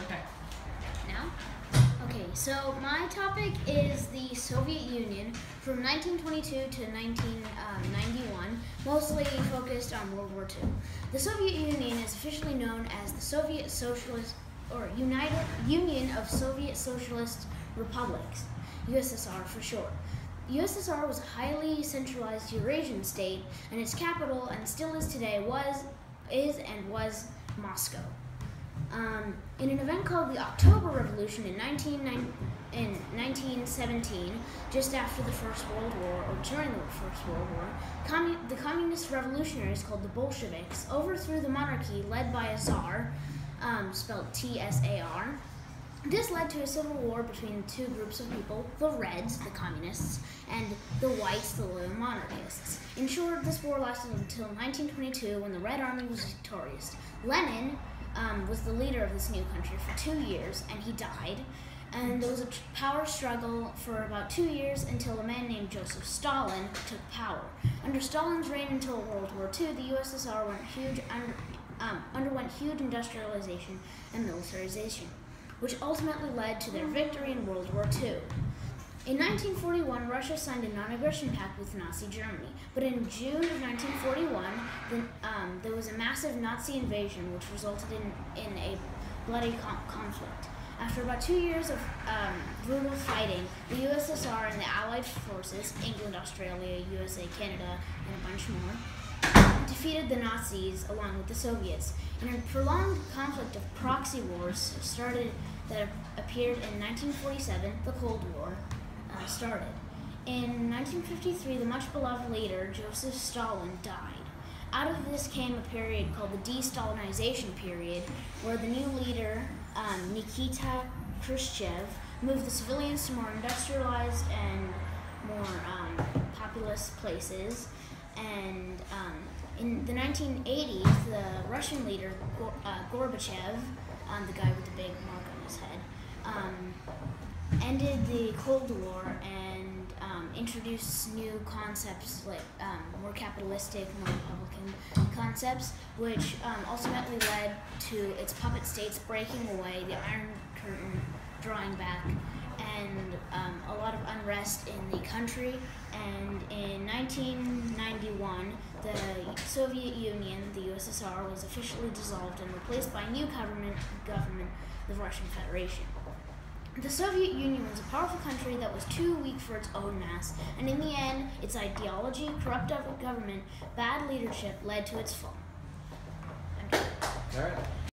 Okay. Now? Okay, so my topic is the Soviet Union from 1922 to 1991, mostly focused on World War II. The Soviet Union is officially known as the Soviet Socialist, or Union of Soviet Socialist Republics, USSR for short. USSR was a highly centralized Eurasian state, and its capital, and still is today, was Moscow. In an event called the October Revolution in 1917, just after the First World War, or during the First World War, the communist revolutionaries called the Bolsheviks overthrew the monarchy led by a Tsar, spelled T-S-A-R. This led to a civil war between two groups of people, the Reds, the communists, and the Whites, the loyal monarchists. In short, this war lasted until 1922 when the Red Army was victorious. Lenin was the leader of this new country for 2 years, and he died. And there was a power struggle for about 2 years until a man named Joseph Stalin took power. Under Stalin's reign until World War II, the USSR underwent huge industrialization and militarization, which ultimately led to their victory in World War II. In 1941, Russia signed a non-aggression pact with Nazi Germany, but in June of 1941, there was a massive Nazi invasion which resulted in a bloody conflict. After about 2 years of brutal fighting, the USSR and the Allied forces, England, Australia, USA, Canada, and a bunch more, defeated the Nazis along with the Soviets. And a prolonged conflict of proxy wars that appeared in 1947, the Cold War, started. In 1953, the much-beloved leader, Joseph Stalin, died. Out of this came a period called the de-Stalinization period, where the new leader, Nikita Khrushchev, moved the civilians to more industrialized and more populous places. And in the 1980s, the Russian leader, Gorbachev, the guy with the big mark on his head, ended the Cold War and introduced new concepts like more capitalistic, more Republican concepts, which ultimately led to its puppet states breaking away, the Iron Curtain drawing back, and a lot of unrest in the country. And in 1991, the Soviet Union, the USSR, was officially dissolved and replaced by a new government, the Russian Federation. The Soviet Union was a powerful country that was too weak for its own mass, and in the end, its ideology, corrupt government, bad leadership led to its fall. All right.